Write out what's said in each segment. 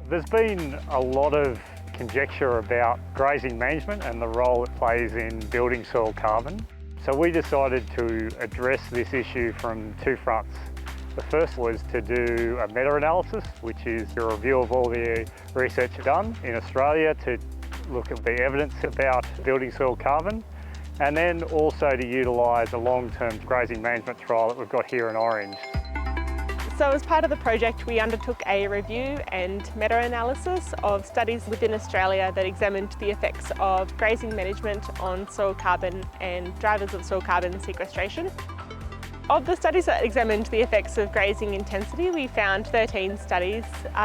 There's been a lot of conjecture about grazing management and the role it plays in building soil carbon. So we decided to address this issue from two fronts. The first was to do a meta-analysis, which is a review of all the research done in Australia to look at the evidence about building soil carbon, and then also to utilise a long-term grazing management trial that we've got here in Orange. So as part of the project, we undertook a review and meta-analysis of studies within Australia that examined the effects of grazing management on soil carbon and drivers of soil carbon sequestration. Of the studies that examined the effects of grazing intensity, we found 13 studies.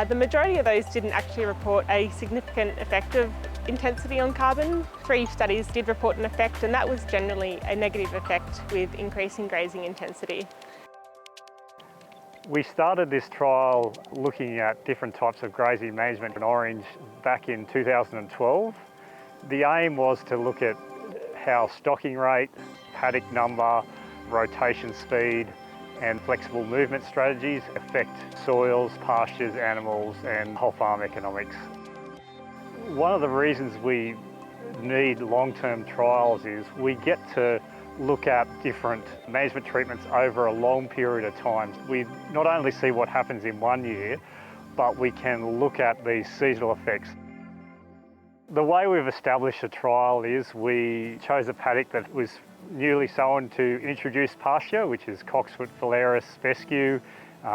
The majority of those didn't actually report a significant effect of intensity on carbon. 3 studies did report an effect, and that was generally a negative effect with increasing grazing intensity. We started this trial looking at different types of grazing management in Orange back in 2012. The aim was to look at how stocking rate, paddock number, rotation speed and flexible movement strategies affect soils, pastures, animals and whole farm economics. One of the reasons we need long-term trials is we get to look at different management treatments over a long period of time. We not only see what happens in one year, but we can look at these seasonal effects. The way we've established a trial is we chose a paddock that was newly sown to introduce pasture, which is Coxfoot phalaris fescue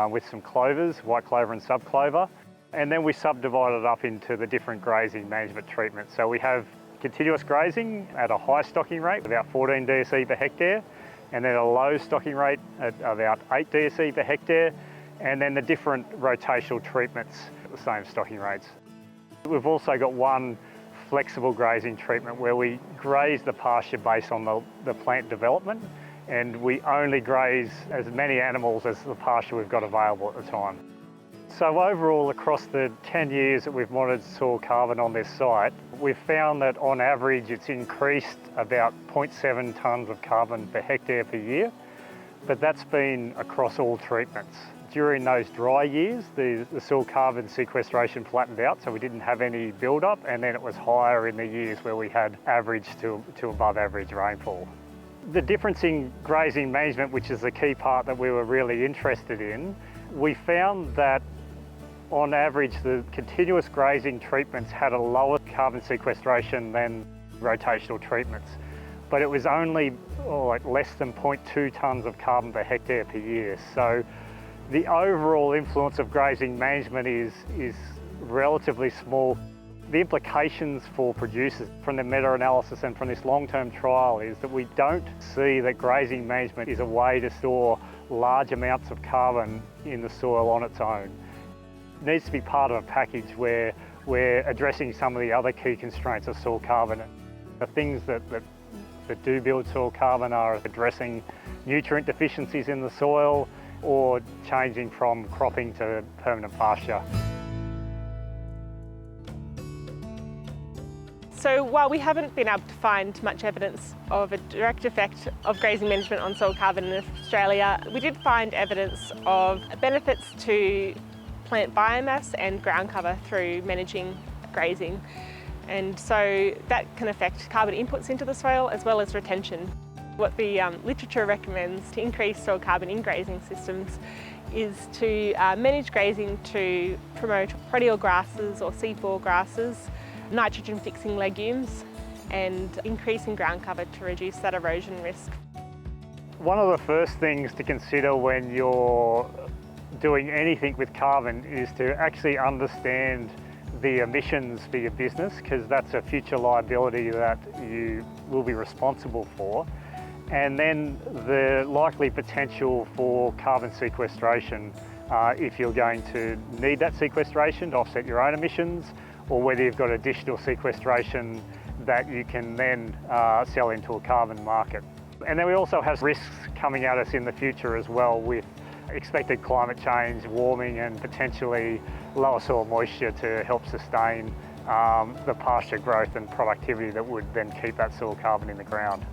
with some clovers, white clover and subclover. And then we subdivided it up into the different grazing management treatments. So we have continuous grazing at a high stocking rate, about 14 DSE per hectare, and then a low stocking rate at about 8 DSE per hectare, and then the different rotational treatments at the same stocking rates. We've also got one flexible grazing treatment where we graze the pasture based on the plant development, and we only graze as many animals as the pasture we've got available at the time. So overall, across the 10 years that we've monitored soil carbon on this site, we've found that on average it's increased about 0.7 tonnes of carbon per hectare per year, but that's been across all treatments. During those dry years, the soil carbon sequestration flattened out, so we didn't have any build-up, and then it was higher in the years where we had average to above average rainfall. The difference in grazing management, which is the key part that we were really interested in, we found that on average the continuous grazing treatments had a lower carbon sequestration than rotational treatments, but it was only less than 0.2 tonnes of carbon per hectare per year. So the overall influence of grazing management is relatively small. The implications for producers from the meta-analysis and from this long-term trial is that we don't see that grazing management is a way to store large amounts of carbon in the soil on its own. It needs to be part of a package where we're addressing some of the other key constraints of soil carbon. The things that do build soil carbon are addressing nutrient deficiencies in the soil or changing from cropping to permanent pasture. So while we haven't been able to find much evidence of a direct effect of grazing management on soil carbon in Australia, we did find evidence of benefits to plant biomass and ground cover through managing grazing. And so that can affect carbon inputs into the soil as well as retention. What the literature recommends to increase soil carbon in grazing systems is to manage grazing to promote radial grasses or C4 grasses, nitrogen fixing legumes and increasing ground cover to reduce that erosion risk. One of the first things to consider when you're doing anything with carbon is to actually understand the emissions for your business, because that's a future liability that you will be responsible for. And then the likely potential for carbon sequestration if you're going to need that sequestration to offset your own emissions, or whether you've got additional sequestration that you can then sell into a carbon market. And then we also have risks coming at us in the future as well, with expected climate change, warming and potentially lower soil moisture to help sustain the pasture growth and productivity that would then keep that soil carbon in the ground.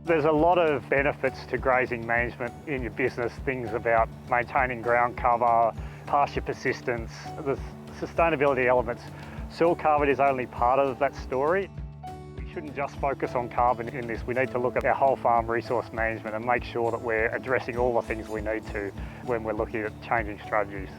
There's a lot of benefits to grazing management in your business, things about maintaining ground cover, pasture persistence. There's sustainability elements. Soil carbon is only part of that story. We shouldn't just focus on carbon in this. We need to look at our whole farm resource management and make sure that we're addressing all the things we need to when we're looking at changing strategies.